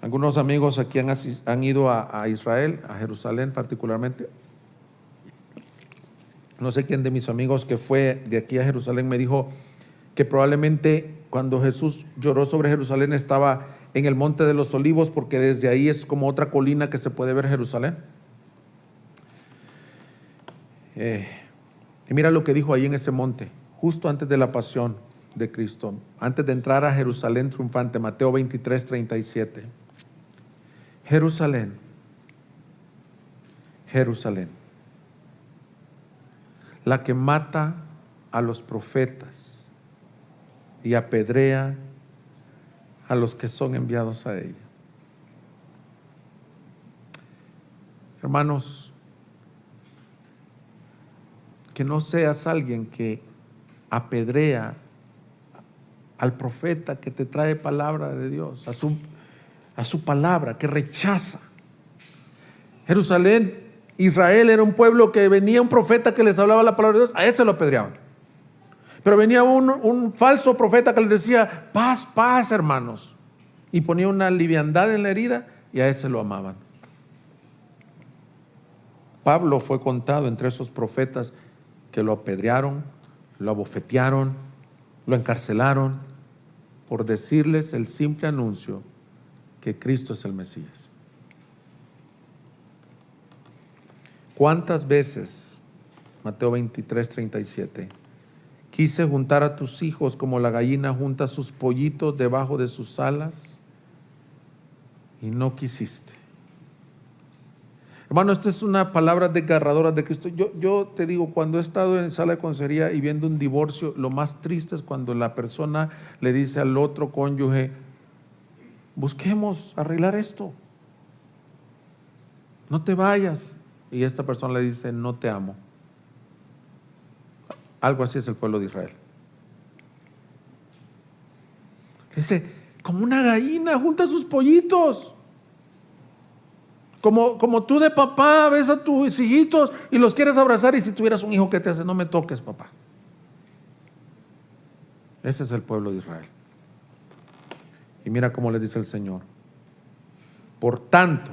Algunos amigos aquí han ido a Israel, a Jerusalén particularmente. No sé quién de mis amigos que fue de aquí a Jerusalén me dijo que probablemente cuando Jesús lloró sobre Jerusalén estaba en el Monte de los Olivos, porque desde ahí es como otra colina que se puede ver Jerusalén. Y mira lo que dijo ahí en ese monte, justo antes de la pasión de Cristo, antes de entrar a Jerusalén triunfante. Mateo 23:37. Jerusalén, Jerusalén, la que mata a los profetas y apedrea a los que son enviados a ella. Hermanos, que no seas alguien que apedrea al profeta que te trae palabra de Dios, a su palabra, que rechaza. Jerusalén, Israel era un pueblo que venía un profeta que les hablaba la palabra de Dios, a ese lo apedreaban. Pero venía un falso profeta que les decía, paz, paz, hermanos. Y ponía una liviandad en la herida y a ese lo amaban. Pablo fue contado entre esos profetas que lo apedrearon, lo abofetearon, lo encarcelaron por decirles el simple anuncio que Cristo es el Mesías. ¿Cuántas veces, Mateo 23, 37, quise juntar a tus hijos como la gallina junta sus pollitos debajo de sus alas y no quisiste? Hermano, esta es una palabra desgarradora de Cristo. Yo te digo, cuando he estado en sala de consejería y viendo un divorcio, lo más triste es cuando la persona le dice al otro cónyuge, busquemos arreglar esto, no te vayas. Y esta persona le dice, no te amo. Algo así es el pueblo de Israel. Dice, como una gallina junta sus pollitos. Como tú de papá ves a tus hijitos y los quieres abrazar, y si tuvieras un hijo que te hace, no me toques, papá. Ese es el pueblo de Israel. Y mira cómo le dice el Señor. Por tanto,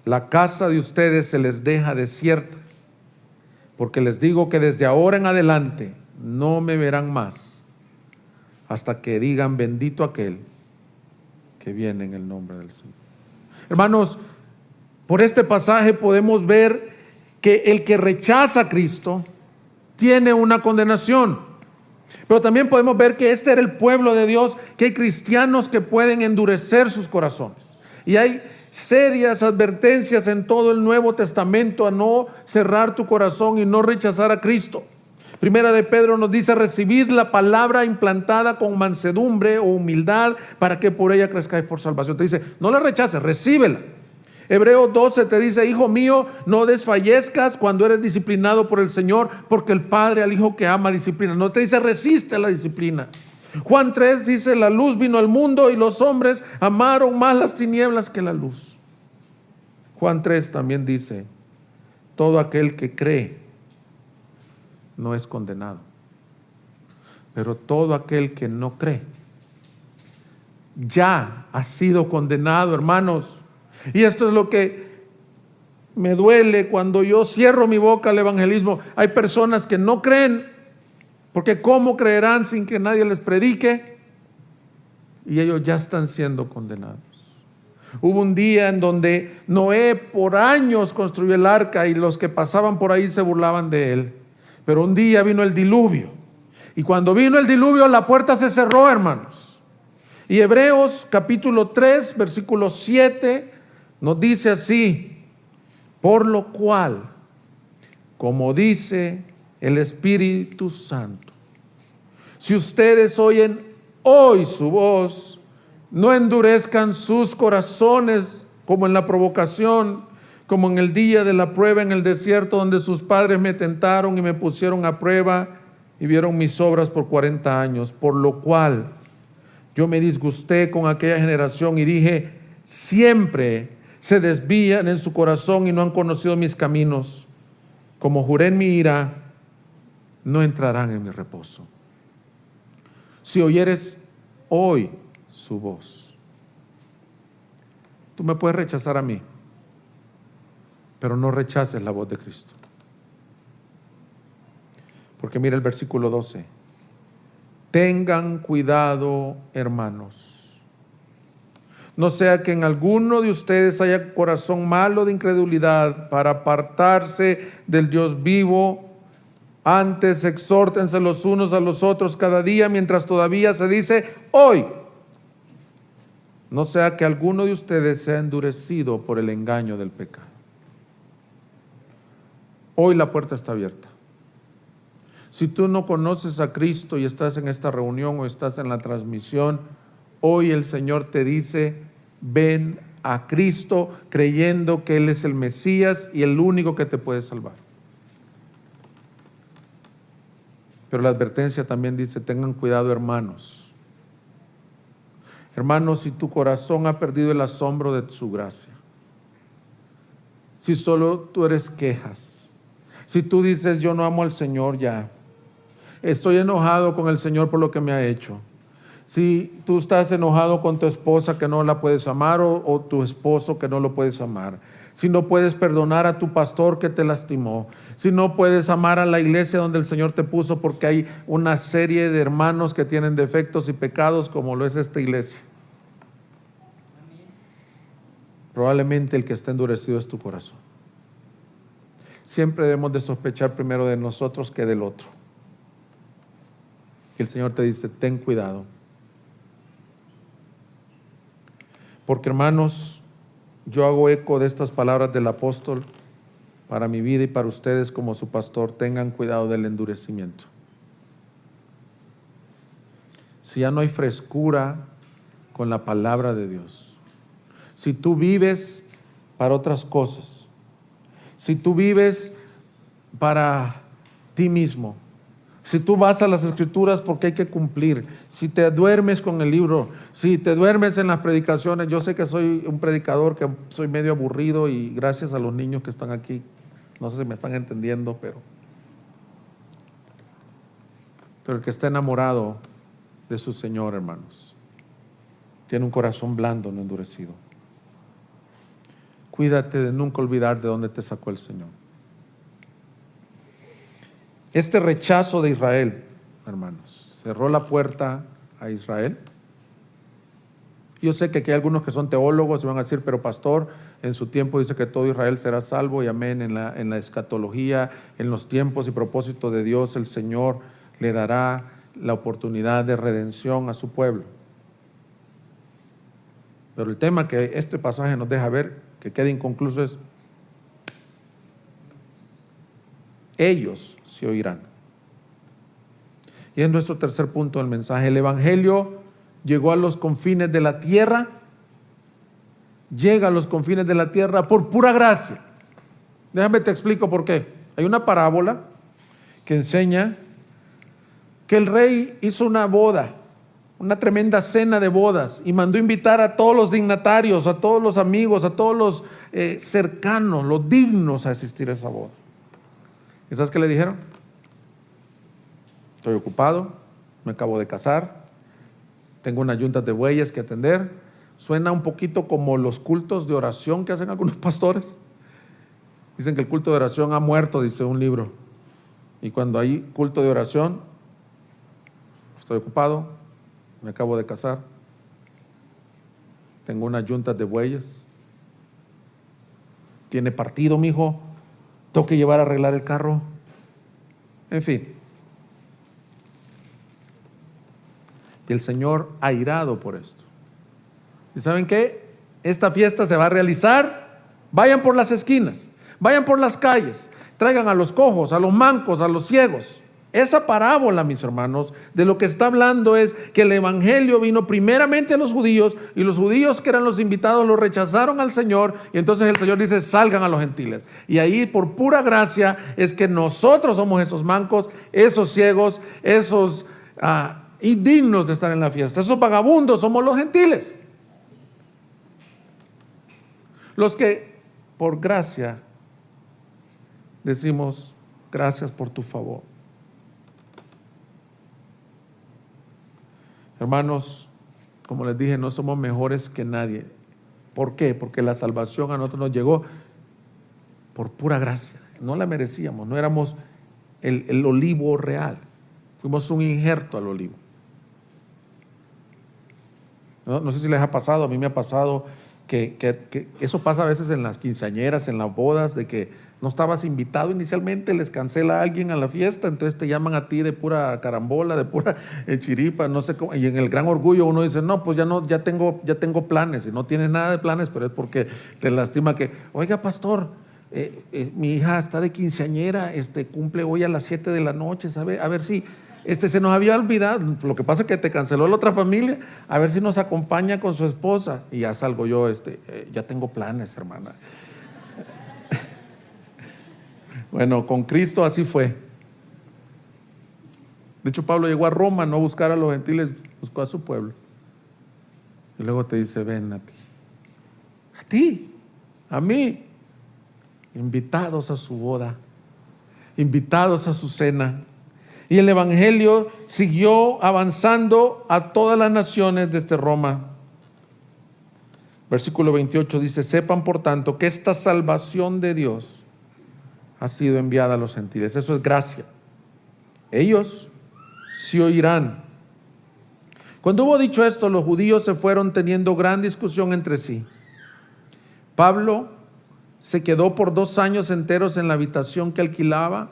la casa de ustedes se les deja desierta, porque les digo que desde ahora en adelante no me verán más, hasta que digan bendito aquel que viene en el nombre del Señor. Hermanos, por este pasaje podemos ver que el que rechaza a Cristo tiene una condenación. Pero también podemos ver que este era el pueblo de Dios, que hay cristianos que pueden endurecer sus corazones. Y hay serias advertencias en todo el Nuevo Testamento a no cerrar tu corazón y no rechazar a Cristo. Primera de Pedro nos dice, recibid la palabra implantada con mansedumbre o humildad para que por ella crezcáis por salvación. Te dice, no la rechaces, recíbela. Hebreos 12 te dice, hijo mío, no desfallezcas cuando eres disciplinado por el Señor, porque el Padre al hijo que ama disciplina. No te dice, resiste a la disciplina. Juan 3 dice, la luz vino al mundo y los hombres amaron más las tinieblas que la luz. Juan 3 también dice, todo aquel que cree no es condenado, pero todo aquel que no cree ya ha sido condenado, hermanos. Y esto es lo que me duele cuando yo cierro mi boca al evangelismo. Hay personas que no creen, porque ¿cómo creerán sin que nadie les predique? Y ellos ya están siendo condenados. Hubo un día en donde Noé por años construyó el arca y los que pasaban por ahí se burlaban de él. Pero un día vino el diluvio. Y cuando vino el diluvio, la puerta se cerró, hermanos. Y Hebreos capítulo 3, versículo 7, nos dice así, por lo cual, como dice el Espíritu Santo, si ustedes oyen hoy su voz, no endurezcan sus corazones como en la provocación, como en el día de la prueba en el desierto, donde sus padres me tentaron y me pusieron a prueba y vieron mis obras por 40 años, por lo cual yo me disgusté con aquella generación y dije, siempre se desvían en su corazón y no han conocido mis caminos. Como juré en mi ira, no entrarán en mi reposo. Si oyeres hoy su voz, tú me puedes rechazar a mí, pero no rechaces la voz de Cristo. Porque mira el versículo 12. Tengan cuidado, hermanos. No sea que en alguno de ustedes haya corazón malo de incredulidad para apartarse del Dios vivo. Antes exhórtense los unos a los otros cada día mientras todavía se dice hoy. No sea que alguno de ustedes sea endurecido por el engaño del pecado. Hoy la puerta está abierta. Si tú no conoces a Cristo y estás en esta reunión o estás en la transmisión, hoy el Señor te dice, ven a Cristo creyendo que Él es el Mesías y el único que te puede salvar. Pero la advertencia también dice, tengan cuidado, hermanos. Hermanos, si tu corazón ha perdido el asombro de su gracia, si solo tú eres quejas? Si tú dices, yo no amo al Señor ya, estoy enojado con el Señor por lo que me ha hecho. Si tú estás enojado con tu esposa que no la puedes amar o tu esposo que no lo puedes amar. Si no puedes perdonar a tu pastor que te lastimó. Si no puedes amar a la iglesia donde el Señor te puso porque hay una serie de hermanos que tienen defectos y pecados como lo es esta iglesia. Probablemente el que está endurecido es tu corazón. Siempre debemos de sospechar primero de nosotros que del otro. Y el Señor te dice, ten cuidado. Porque hermanos, yo hago eco de estas palabras del apóstol para mi vida y para ustedes como su pastor. Tengan cuidado del endurecimiento. Si ya no hay frescura con la palabra de Dios, si tú vives para otras cosas, si tú vives para ti mismo, si tú vas a las Escrituras porque hay que cumplir, si te duermes con el libro, si te duermes en las predicaciones, yo sé que soy un predicador, que soy medio aburrido y gracias a los niños que están aquí, no sé si me están entendiendo, pero el que está enamorado de su Señor, hermanos, tiene un corazón blando, no endurecido. Cuídate de nunca olvidar de dónde te sacó el Señor. Este rechazo de Israel, hermanos, cerró la puerta a Israel. Yo sé que aquí hay algunos que son teólogos y van a decir, pero pastor, en su tiempo dice que todo Israel será salvo y amén. En la escatología, en los tiempos y propósitos de Dios, el Señor le dará la oportunidad de redención a su pueblo. Pero el tema que este pasaje nos deja ver, que queda inconcluso, es ellos se oirán. Y es nuestro tercer punto del mensaje. El evangelio llegó a los confines de la tierra, llega a los confines de la tierra por pura gracia. Déjame te explico por qué. Hay una parábola que enseña que el rey hizo una boda, una tremenda cena de bodas, y mandó invitar a todos los dignatarios, a todos los amigos, a todos los cercanos, los dignos a asistir a esa boda. ¿Y sabes qué le dijeron? Estoy ocupado, me acabo de casar, tengo unas yuntas de bueyes que atender. Suena un poquito como los cultos de oración que hacen algunos pastores. Dicen que el culto de oración ha muerto, dice un libro. Y cuando hay culto de oración, estoy ocupado, me acabo de casar, tengo unas yuntas de bueyes, tiene partido mi hijo, tengo que llevar a arreglar el carro, en fin. Y el Señor airado por esto. ¿Y saben qué? Esta fiesta se va a realizar, vayan por las esquinas, vayan por las calles, traigan a los cojos, a los mancos, a los ciegos. Esa parábola, mis hermanos, de lo que está hablando es que el evangelio vino primeramente a los judíos, y los judíos que eran los invitados lo rechazaron al Señor, y entonces el Señor dice, salgan a los gentiles. Y ahí por pura gracia es que nosotros somos esos mancos, esos ciegos, esos indignos de estar en la fiesta. Esos vagabundos somos los gentiles. Los que por gracia decimos, gracias por tu favor. Hermanos, como les dije, no somos mejores que nadie. ¿Por qué? Porque la salvación a nosotros nos llegó por pura gracia. No la merecíamos, no éramos el olivo real. Fuimos un injerto al olivo. No sé si les ha pasado, a mí me ha pasado que eso pasa a veces en las quinceañeras, en las bodas, de que no estabas invitado inicialmente, les cancela a alguien a la fiesta, entonces te llaman a ti de pura carambola, de pura chiripa, no sé cómo, y en el gran orgullo uno dice, no, pues ya tengo planes, y no tienes nada de planes, pero es porque te lastima que, oiga pastor, mi hija está de quinceañera, cumple hoy a las 7 de la noche, ¿sabe? A ver si se nos había olvidado, lo que pasa es que te canceló la otra familia, a ver si nos acompaña con su esposa, y ya salgo yo, ya tengo planes, hermana. Bueno, con Cristo así fue. De hecho, Pablo llegó a Roma, no a buscar a los gentiles, buscó a su pueblo. Y luego te dice, ven a ti, a mí. invitados a su boda, invitados a su cena. Y el evangelio siguió avanzando a todas las naciones desde Roma. Versículo 28 dice: sepan por tanto que esta salvación de Dios ha sido enviada a los gentiles. Eso es gracia. Ellos sí oirán. Cuando hubo dicho esto, los judíos se fueron teniendo gran discusión entre sí. Pablo se quedó por 2 años enteros en la habitación que alquilaba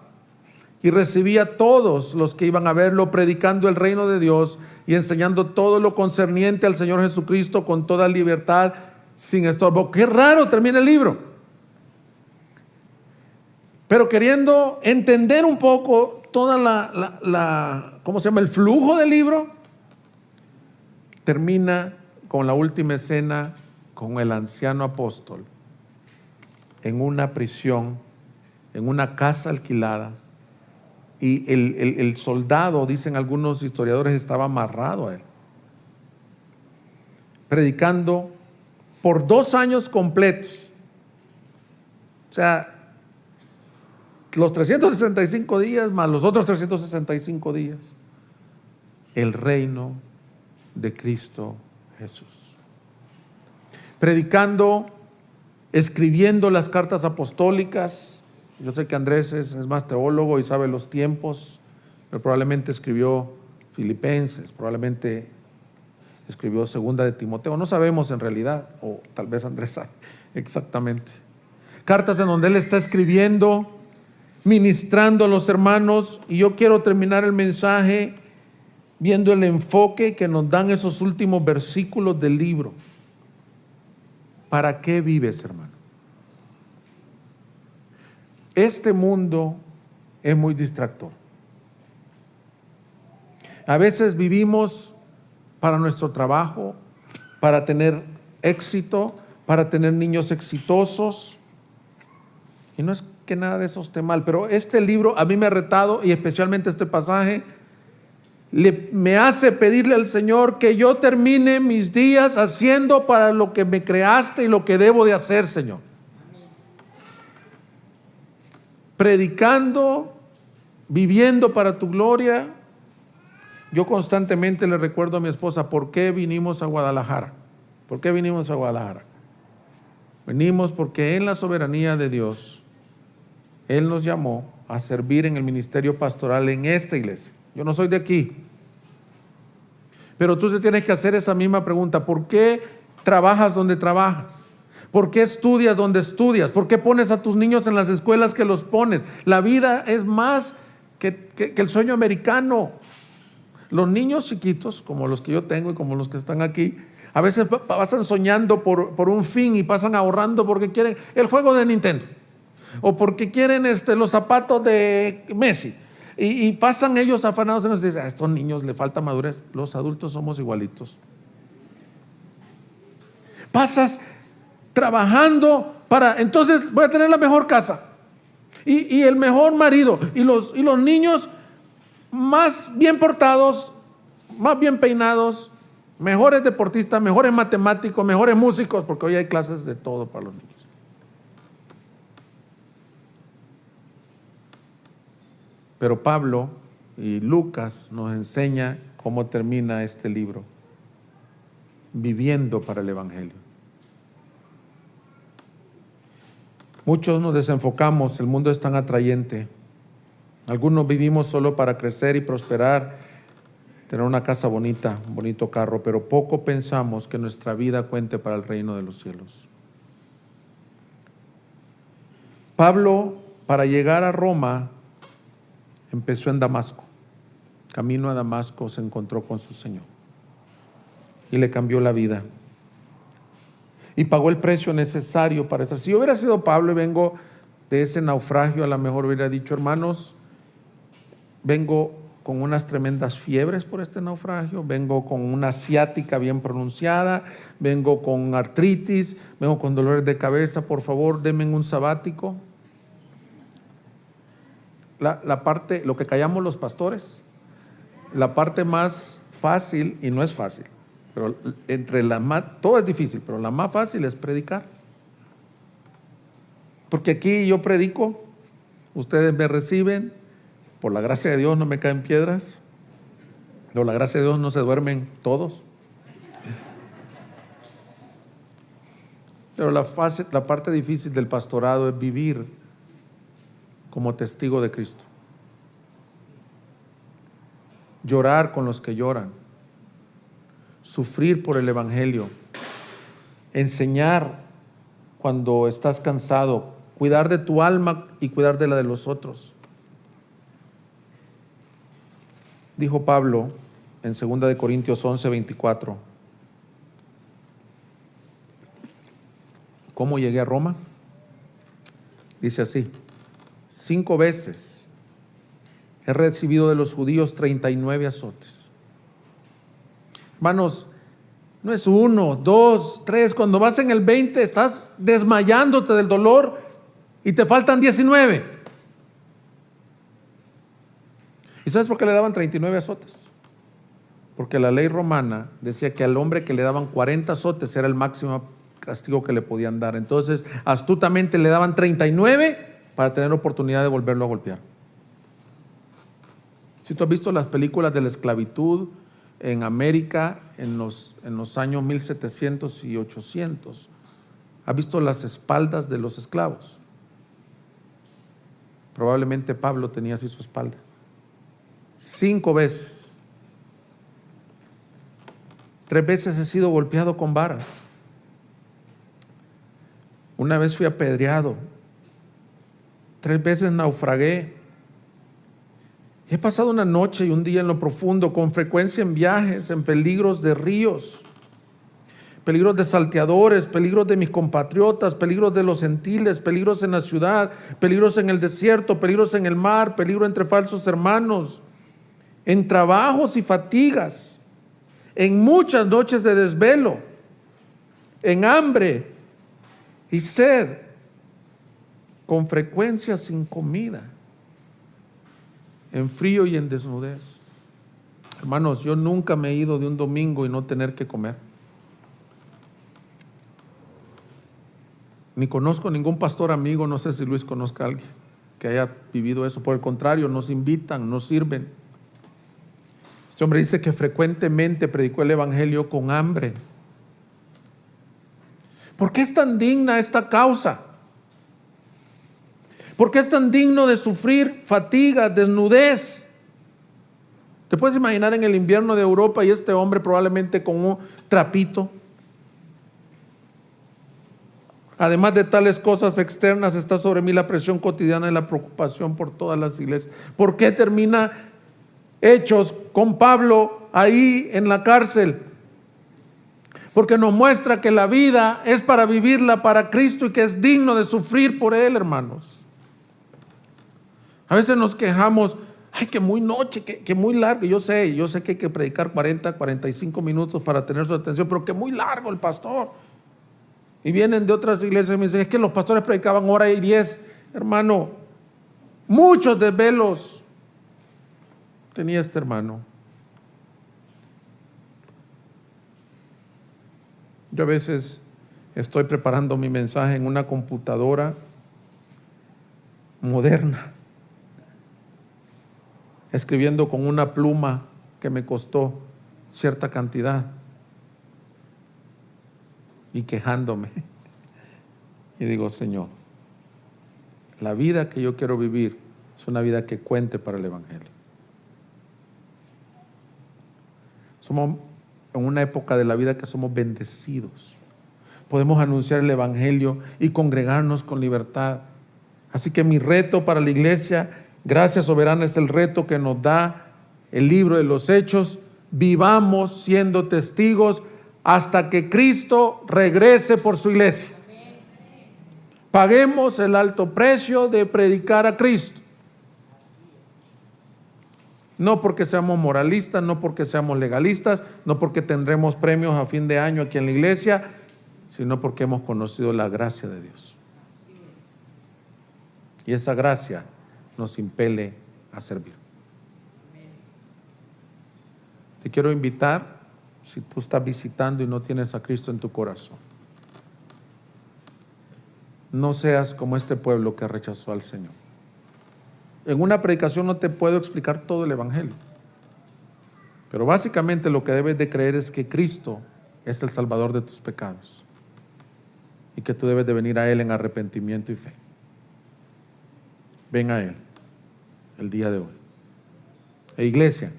y recibía a todos los que iban a verlo, predicando el reino de Dios y enseñando todo lo concerniente al Señor Jesucristo con toda libertad, sin estorbo. Qué raro termina el libro. Pero queriendo entender un poco toda ¿cómo se llama? El flujo del libro, termina con la última escena con el anciano apóstol en una prisión, en una casa alquilada. Y el soldado, dicen algunos historiadores, estaba amarrado a él, predicando por 2 años completos. O sea, los 365 días más los otros 365 días, el reino de Cristo Jesús. Predicando, escribiendo las cartas apostólicas. Yo sé que Andrés es más teólogo y sabe los tiempos, pero probablemente escribió Filipenses, probablemente escribió Segunda de Timoteo, no sabemos en realidad, o tal vez Andrés sabe exactamente. Cartas en donde él está escribiendo, ministrando a los hermanos, y yo quiero terminar el mensaje viendo el enfoque que nos dan esos últimos versículos del libro. ¿Para qué vives, hermano? Este mundo es muy distractor. A veces vivimos para nuestro trabajo, para tener éxito, para tener niños exitosos. Y no es que nada de eso esté mal, pero este libro a mí me ha retado, y especialmente este pasaje, me hace pedirle al Señor que yo termine mis días haciendo para lo que me creaste y lo que debo de hacer, Señor. Predicando, viviendo para tu gloria. Yo constantemente le recuerdo a mi esposa: ¿por qué vinimos a Guadalajara? ¿Por qué vinimos a Guadalajara? Venimos porque en la soberanía de Dios, Él nos llamó a servir en el ministerio pastoral en esta iglesia. Yo no soy de aquí, pero tú te tienes que hacer esa misma pregunta: ¿por qué trabajas donde trabajas? ¿Por qué estudias donde estudias? ¿Por qué pones a tus niños en las escuelas que los pones? La vida es más que el sueño americano. Los niños chiquitos, como los que yo tengo y como los que están aquí, a veces pasan soñando por un fin y pasan ahorrando porque quieren el juego de Nintendo o porque quieren los zapatos de Messi, y pasan ellos afanados en eso. Dicen: a estos niños le falta madurez. Los adultos somos igualitos. Pasas trabajando entonces voy a tener la mejor casa y el mejor marido y los niños más bien portados, más bien peinados, mejores deportistas, mejores matemáticos, mejores músicos, porque hoy hay clases de todo para los niños. Pero Pablo y Lucas nos enseña cómo termina este libro: viviendo para el evangelio. Muchos nos desenfocamos, el mundo es tan atrayente. Algunos vivimos solo para crecer y prosperar, tener una casa bonita, un bonito carro, pero poco pensamos que nuestra vida cuente para el reino de los cielos. Pablo, para llegar a Roma, empezó en Damasco. Camino a Damasco se encontró con su Señor y le cambió la vida. Y pagó el precio necesario para estar. Si yo hubiera sido Pablo y vengo de ese naufragio, a lo mejor hubiera dicho: hermanos, vengo con unas tremendas fiebres por este naufragio, vengo con una ciática bien pronunciada, vengo con artritis, vengo con dolores de cabeza, por favor, denme un sabático. La parte, lo que callamos los pastores, la parte más fácil, y no es fácil, pero todo es difícil, pero la más fácil es predicar. Porque aquí yo predico, ustedes me reciben, por la gracia de Dios no me caen piedras, por la gracia de Dios no se duermen todos. Pero la parte difícil del pastorado es vivir como testigo de Cristo. Llorar con los que lloran. Sufrir por el Evangelio. Enseñar cuando estás cansado. Cuidar de tu alma y cuidar de la de los otros. Dijo Pablo en 2 Corintios 11:24. ¿Cómo llegué a Roma? Dice así: 5 veces he recibido de los judíos 39 azotes. Hermanos, no es 1, 2, 3. Cuando vas en el 20 estás desmayándote del dolor y te faltan 19. ¿Y sabes por qué le daban 39 azotes? Porque la ley romana decía que al hombre que le daban 40 azotes era el máximo castigo que le podían dar. Entonces, astutamente le daban 39 para tener oportunidad de volverlo a golpear. Si tú has visto las películas de la esclavitud en América en los años 1700 y 800, has visto las espaldas de los esclavos. Probablemente Pablo tenía así su espalda. 5 veces. 3 veces he sido golpeado con varas. Una vez fui apedreado. 3 veces naufragué. He pasado una noche y un día en lo profundo, con frecuencia en viajes, en peligros de ríos, peligros de salteadores, peligros de mis compatriotas, peligros de los gentiles, peligros en la ciudad, peligros en el desierto, peligros en el mar, peligro entre falsos hermanos, en trabajos y fatigas, en muchas noches de desvelo, en hambre y sed, con frecuencia sin comida, en frío y en desnudez. Hermanos, yo nunca me he ido de un domingo y no tener que comer. Ni conozco ningún pastor amigo, no sé si Luis conozca a alguien que haya vivido eso. Por el contrario, nos invitan, nos sirven. Este hombre dice que frecuentemente predicó el Evangelio con hambre. ¿Por qué es tan digna esta causa? ¿Por qué es tan digno de sufrir fatiga, desnudez? ¿Te puedes imaginar en el invierno de Europa y este hombre probablemente con un trapito? Además de tales cosas externas, está sobre mí la presión cotidiana y la preocupación por todas las iglesias. ¿Por qué termina Hechos con Pablo ahí en la cárcel? Porque nos muestra que la vida es para vivirla para Cristo y que es digno de sufrir por Él, hermanos. A veces nos quejamos, ay, que muy noche, que muy largo. Yo sé que hay que predicar 40, 45 minutos para tener su atención, pero que muy largo el pastor. Y vienen de otras iglesias y me dicen, es que los pastores predicaban 1:10. Hermano, muchos desvelos tenía este hermano. Yo a veces estoy preparando mi mensaje en una computadora moderna, escribiendo con una pluma que me costó cierta cantidad y quejándome. Y digo, Señor, la vida que yo quiero vivir es una vida que cuente para el Evangelio. Somos en una época de la vida que somos bendecidos. Podemos anunciar el Evangelio y congregarnos con libertad. Así que mi reto para la iglesia, gracia soberana, es el reto que nos da el libro de los Hechos. Vivamos siendo testigos hasta que Cristo regrese por su iglesia. Paguemos el alto precio de predicar a Cristo. No porque seamos moralistas, no porque seamos legalistas, no porque tendremos premios a fin de año aquí en la iglesia, sino porque hemos conocido la gracia de Dios. Y esa gracia nos impele a servir. Te quiero invitar, si tú estás visitando y no tienes a Cristo en tu corazón, no seas como este pueblo que rechazó al Señor. En una predicación no te puedo explicar todo el Evangelio, pero básicamente lo que debes de creer es que Cristo es el Salvador de tus pecados y que tú debes de venir a Él en arrepentimiento y fe. Ven a Él el día de hoy. Iglesia,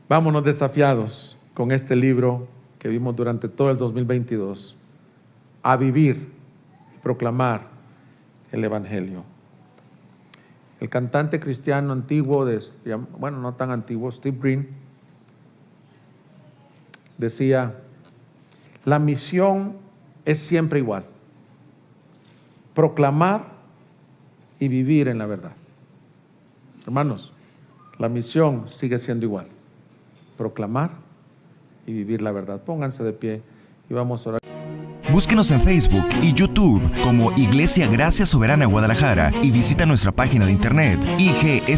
vámonos desafiados con este libro que vimos durante todo el 2022 a vivir y proclamar el Evangelio. El cantante cristiano antiguo, bueno, no tan antiguo, Steve Green, decía: la misión es siempre igual, proclamar y vivir en la verdad. Hermanos, la misión sigue siendo igual, proclamar y vivir la verdad. Pónganse de pie y vamos a orar. Búsquenos en Facebook y YouTube como Iglesia Gracia Soberana Guadalajara y visita nuestra página de internet igsg.org.mx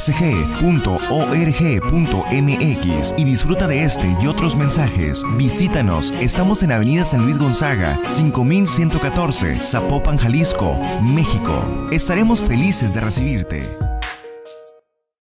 y disfruta de este y otros mensajes. Visítanos, estamos en Avenida San Luis Gonzaga, 5114, Zapopan, Jalisco, México. Estaremos felices de recibirte.